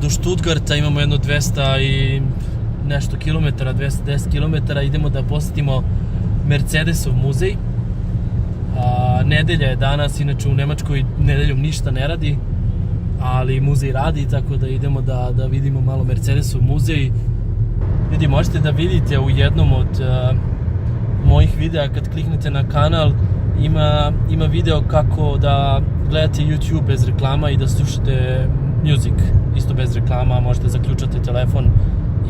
do Stuttgarta, imamo jedno 200 i nešto kilometara, 210 kilometara, idemo da posjetimo Mercedesov muzej. Nedelja je danas, inače u Nemačkoj nedeljom ništa ne radi, ali muzej radi, tako da idemo da vidimo malo Mercedesov muzej. Ljudi, možete da vidite u jednom od mojih videa, kad kliknete na kanal, ima video kako da gledate YouTube bez reklama i da slušate music isto bez reklama, možete zaključati telefon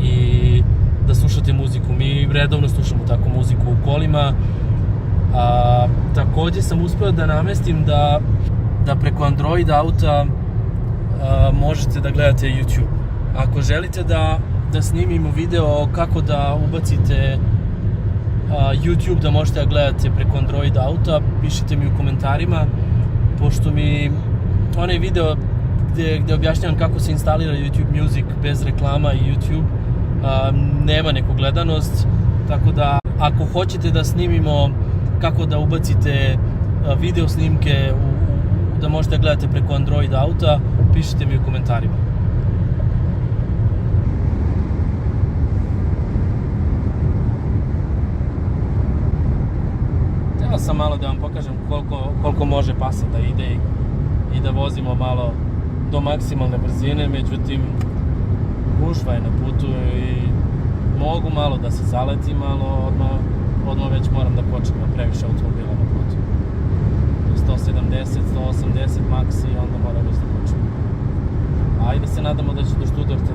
i da slušate muziku. Mi redovno slušamo tako muziku u kolima. Takođe sam uspeo da namestim da preko Android auta možete da gledate YouTube. Ako želite da snimimo video kako da ubacite YouTube da možete da gledate preko Android auta, pišite mi u komentarima, pošto mi onaj video gde objašnjavam kako se instalira YouTube Music bez reklama i YouTube nema neku gledanost, tako da ako hoćete da snimimo kako da ubacite video snimke da možete da gledate preko Android auta, pišite mi u komentarima. Htio sam malo da vam pokažem koliko može pasa da ide i da vozimo malo do maksimalne brzine, međutim gužva je na putu i mogu malo da se zaletim, malo odmah već moram da počnem, previše automobila na putu. 170, 180 maksi i onda moram već da počnem. Ajde se nadamo da će do Stuttgarta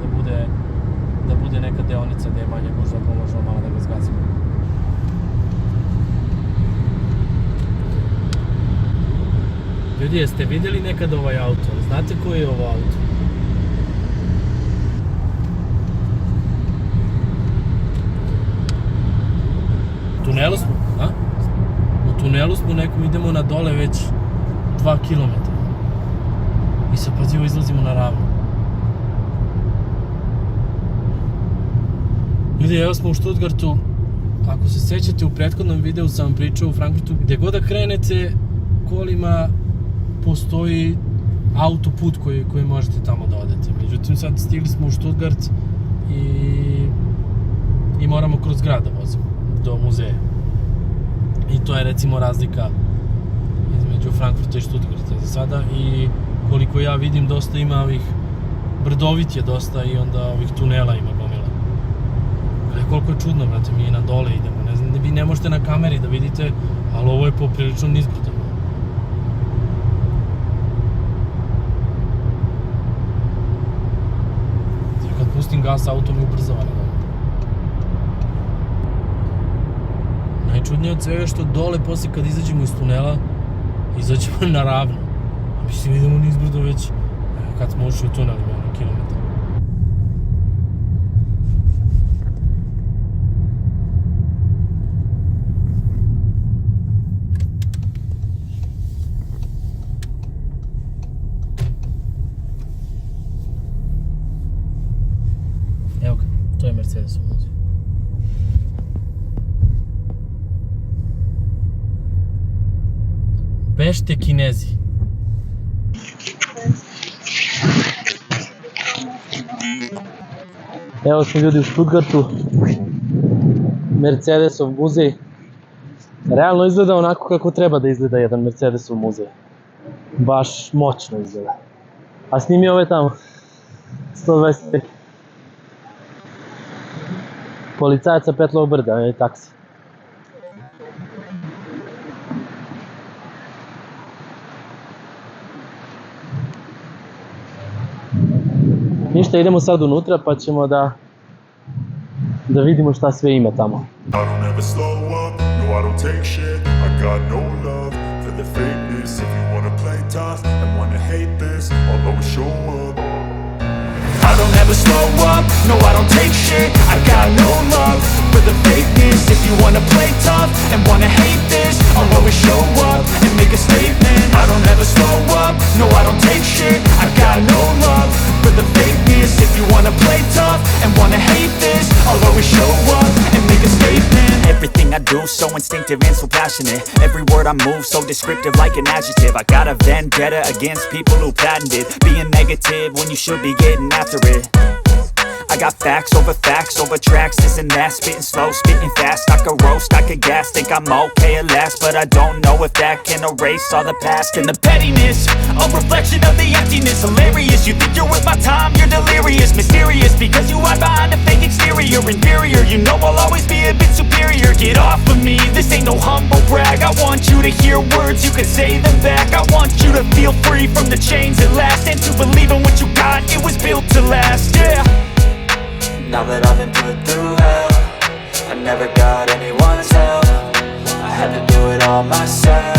da bude neka deonica gde je manje gužva, pa možemo malo da ga zgazimo. Ljudi, jeste vidjeli nekad ovaj auto? Znate koji je ovo auto? U tunelu smo, a? U tunelu smo nekom, idemo na dole već 2 km. I sad pazivo izlazimo na ravno. Ljudi, evo smo u Stuttgartu. Ako se sećate, u prethodnom videu sam vam pričao u Frankfurtu, gdje god da krenete kolima, postoji autoput koji možete tamo da odete. Međutim, sad stigli smo u Stuttgart i moramo kroz grad da vozimo do muzeja. I to je recimo razlika između Frankfurta i Stuttgarta za sada. I koliko ja vidim, dosta ima ovih, brdovit je dosta i onda ovih tunela ima gomila. Koliko je čudno, brate, mi na dole idemo. Ne znam, vi ne možete na kameri da vidite, ali ovo je poprilično nizbrdo. Kad pustim gas, auto mi ubrzava na dole. Najčudnije od svega što dole, poslije kad izađemo iz tunela, izađemo na ravno. Mislim, idemo nizbrdo već kad smo ušli u tunel, imamo kilometar. Evo ga, to je Mercedesov muzej. Bešte Kinezi. Evo smo ljudi u Stuttgartu. Mercedesov muzej. Realno izgleda onako kako treba da izgleda jedan Mercedesov muzej. Baš moćno izgleda. A snimi ove tamo. 125. Policajac sa Petlovog brda, ne taksi. Ništa, idemo sad unutra pa ćemo da vidimo šta sve ima tamo. I don't ever slow up, no I don't take shit. I got no love for the fakeness. If you wanna play tough and wanna hate this, I'll always show up and make a statement. I don't ever slow up, no I don't take shit. I got no love for the fakeness. If you wanna play tough and wanna hate this, I'll always show up and make a statement. Everything I do, so instinctive and so passionate. Every word I move so descriptive like an adjective. I got a vendetta against people who patented being negative when you should be getting after it. I got facts over tracks, this and that. Spitting slow, spitting fast, I could roast, I could gas. Think I'm okay at last, but I don't know if that can erase all the past. And the pettiness, a reflection of the emptiness. Hilarious, you think you're with my time, you're delirious. Mysterious, because you hide behind a fake exterior. Inferior, you know I'll always be a bit superior. Get off of me, this ain't no humble brag. I want you to hear words, you can say them back. I want you to feel free from the chains at last, and to believe in what you got, it was built to last, yeah. Now that I've been put through hell, I never got anyone's help. I had to do it all myself.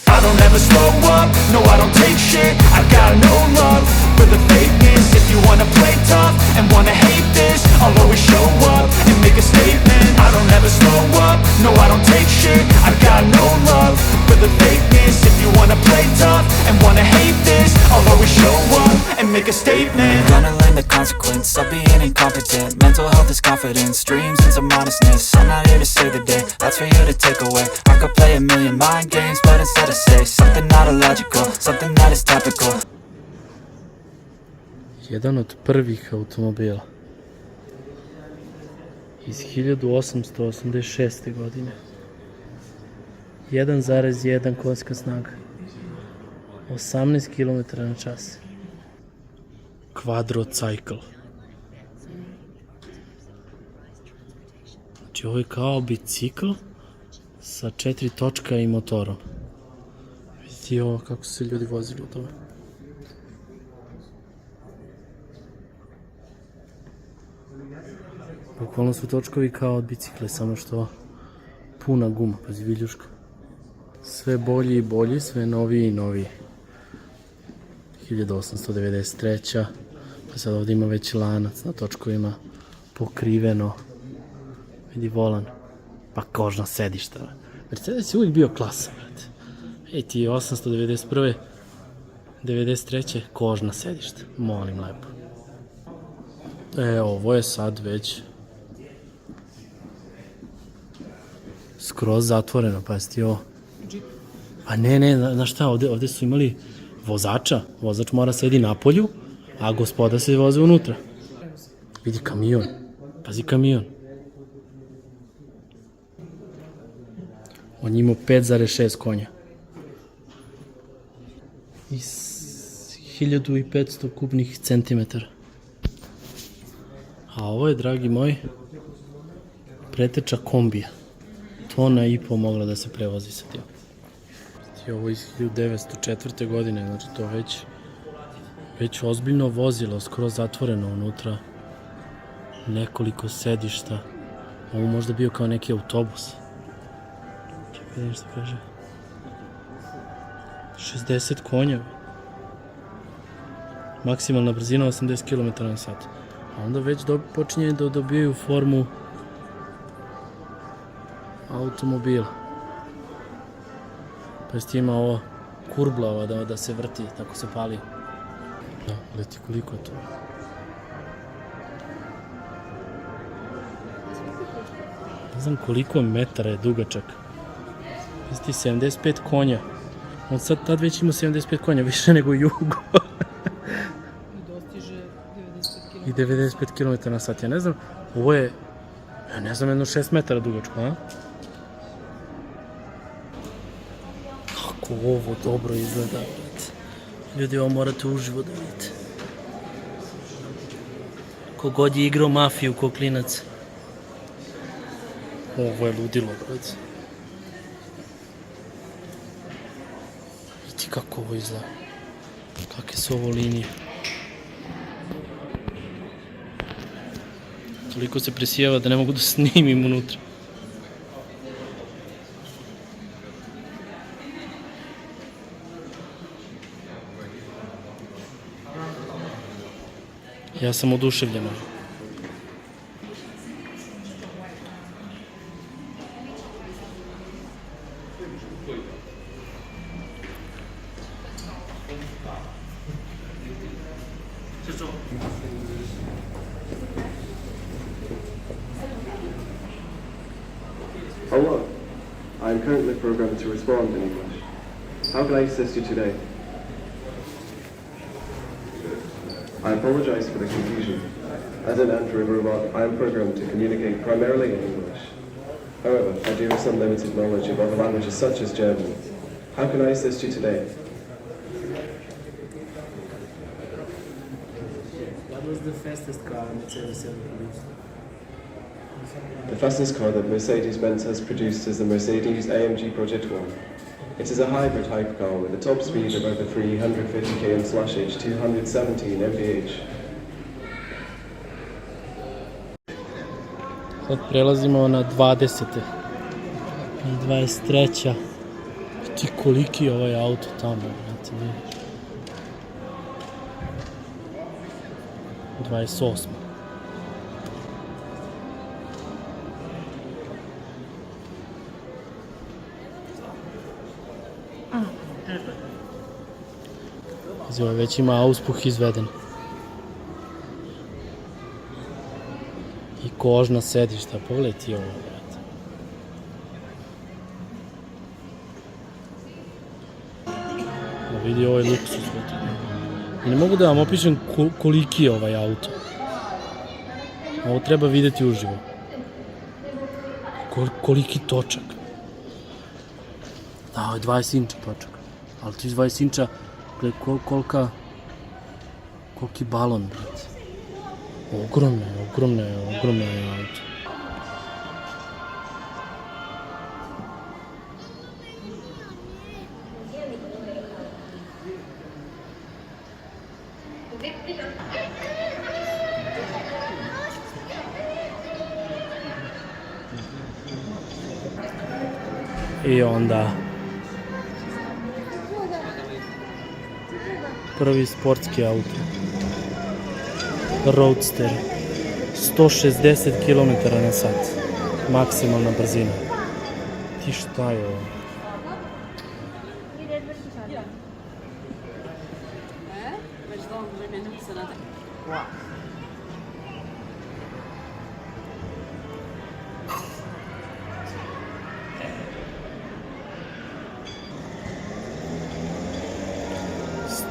I don't ever slow up, no I don't take shit. I got no love for the fakeness. If you wanna play tough and wanna hate this, I'll always show up and make a statement. I don't ever slow up, no I don't take shit. I got no love for the fakeness. If you wanna play tough and wanna hate this, I'll always show up and make a statement. I'm gonna learn the consequence of being incompetent. Mental health is confidence, dreams and some honestness. I'm not here to save the day, that's for you to take away. I could play a million mind games, but instead I say something not illogical, something that is topical. Jedan od prvih automobila iz 1886. godine. 1,1 konjska snaga. 18 km na čas. Quadrocycle. Znači ovo je kao bicikl sa 4 točka i motorom. Vidite ovo kako su se ljudi vozili u tome. Bukvalno su točkovi kao od bicikle, samo što puna guma, pazi viljuška. Sve bolji i bolji, sve noviji i noviji. 1893. Pa sad ovdje ima već lanac na točkovima, pokriveno. Vidi volan, pa kožna sedišta. Mercedes je uvijek bio klasa, brate. Ej ti 891. 93. kožna sedišta, molim lepo. Ovo je sad već skroz zatvoreno, pazite ovo. Pa ne, znaš šta, ovde su imali vozača, vozač mora sedi na polju, a gospoda se voze unutra. Vidi kamion, pazi kamion. On imao 5,6 konja. I 1500 kubnih centimetara. A ovo je, dragi moji, preteča kombija. Tona i po mogla da se prevozi sa tim. I ovo iz 1904. godine, znači to već ozbiljno vozilo, skoro zatvoreno unutra. Nekoliko sedišta. Ovo možda bio kao neki autobus. Čekaj, vidim što kaže. 60 konja. Maksimalna brzina 80 km na sat. A onda već počinje da dobijaju formu automobila. Pa jeste ima ovo kurbla ova da se vrti, tako se pali. Da, leti koliko je to. Ne znam koliko metara je dugačak. Jeste 75 konja. On sad tad već ima 75 konja, više nego Jugo. I 95 km na sat, ja ne znam, ovo je, ja ne znam, jedno 6 metara dugačko, a? Kako ovo dobro izgleda, brate. Ljudi, ovo morate uživo da vidite. Kogod je igrao mafiju ko klinac. Ovo je ludilo, brate. Vidite kako ovo izgleda. Kakve su ovo linije. Toliko se presijeva da ne mogu da snimim unutra. Ja sam oduševljen. Hello. I am currently programmed to respond in English. How can I assist you today? I apologize for the confusion. As an Android robot, I am programmed to communicate primarily in English. However, I do have some limited knowledge of other languages such as German. How can I assist you today? What was the fastest car Mercedes ever produced? The fastest car that Mercedes-Benz has produced is the Mercedes-AMG Project 1. It is a hybrid hypercar with a top speed of over 350 km/h, 217 mph. Sad prelazimo na 20. I 23. Ti koliki je ovaj auto tamo, znate vi. 28. Ovaj već ima auspuh izveden. I kožna sedišta, pogledaj ti ovo, brate. Vidi ovaj luksus. I ne mogu da vam opišem koliki je ovaj auto. Ovo treba vidjeti uživo. Koliki točak. Da, ovo je 20 inča točak. Ali ti 20 inča, gledaj koliki balon, brate. Ogromno je auto. I onda prvi sportski auto, Roadster, 160 km/h, maksimalna brzina. Ti šta je ovo?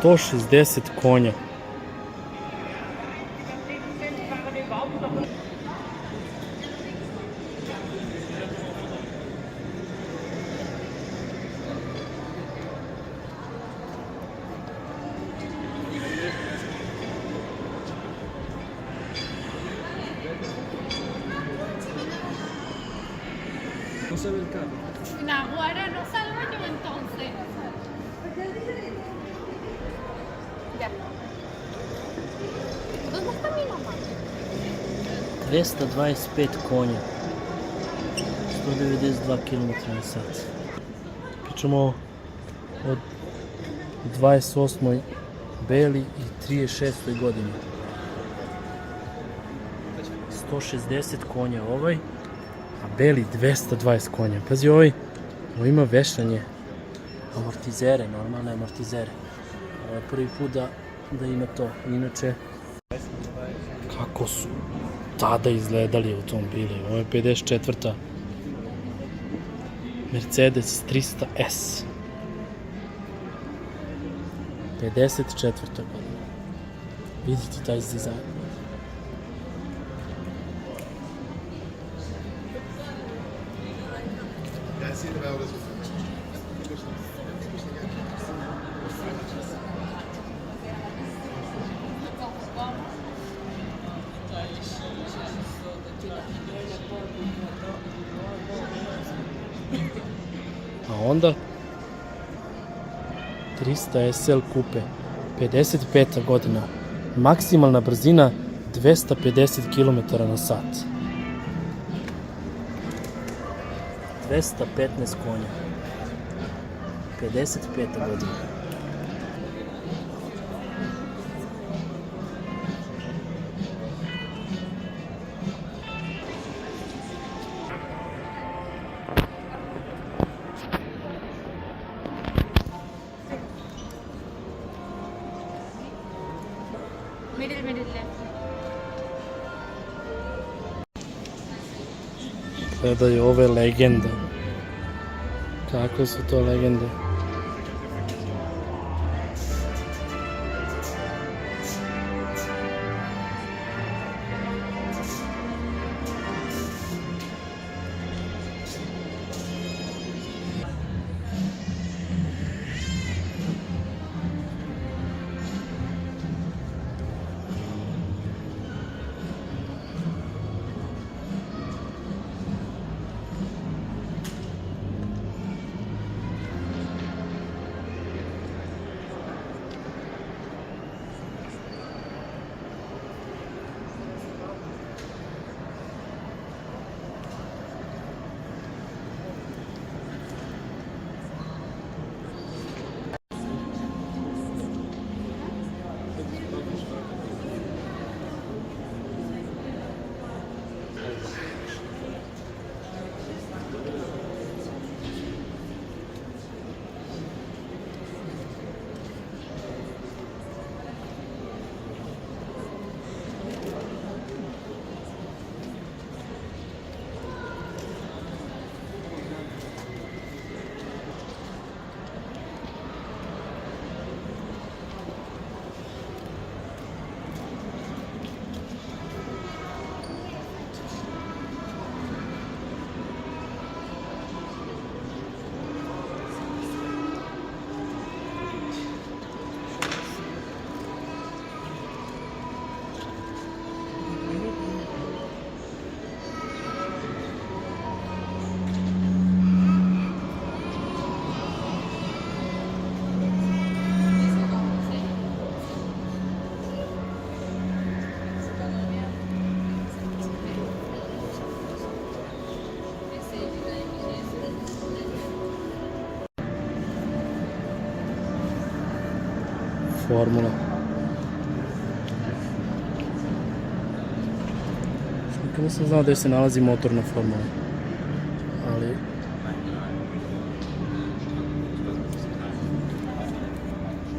To 60 konja. No se ve el carro. Naguará, no salgo yo entonces. Ya. ¿Dónde está mi mamá? 225 konja. 192 km/h. Pričamo od 28. Beli i 36. godini. 160 konja ovaj, a Beli 220 konja. Pazi, ovo ima vešanje, amortizere, normalne amortizere. Ovo je prvi put da ima to. Inače, kako su tada izgledali automobili. Ovo je 54. Mercedes 300S. 54. godina. Vidite taj dizajn. A onda 300 SL Coupe, 55. godina, maksimalna brzina 250 km/h. 215 konja, 55. godina. Gledaj ove legende. Kakve su to legende? Formula. Nikad nisam znao gdje se nalazi motorna formula. Ali...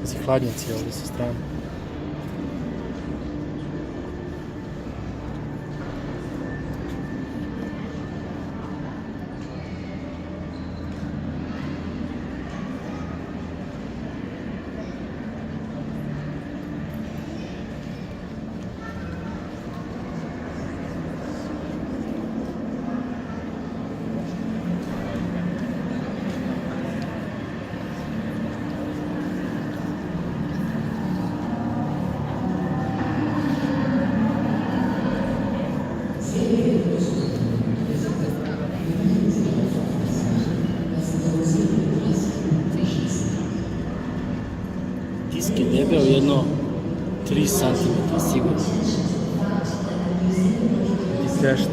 Pazi, hladnjaci ovdje sa strane. Disk je debeo jedno 3 cm sigurno. Vidi tešno.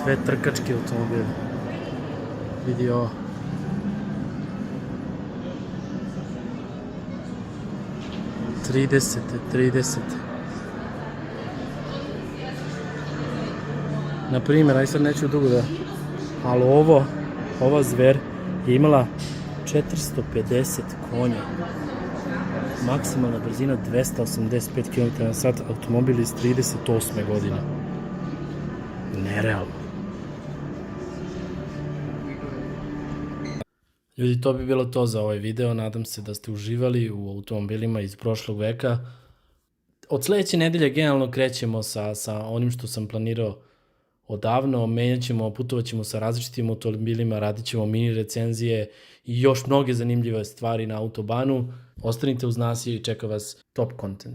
Sve trkački automobili. Vidi ovo. Tridesete. Na primjer, aj sad neću dugo da... Ali ova zver je imala 450 konja. Maksimalna brzina 285 km/h, automobil iz 38. godine. Nerealno. Ljudi, to bi bilo to za ovaj video. Nadam se da ste uživali u automobilima iz prošlog veka. Od sljedeće nedelje generalno krećemo sa onim što sam planirao odavno. Putovat ćemo sa različitim automobilima, radit ćemo mini recenzije i još mnoge zanimljive stvari na Autobanu. Ostanite uz nas i čeka vas top content.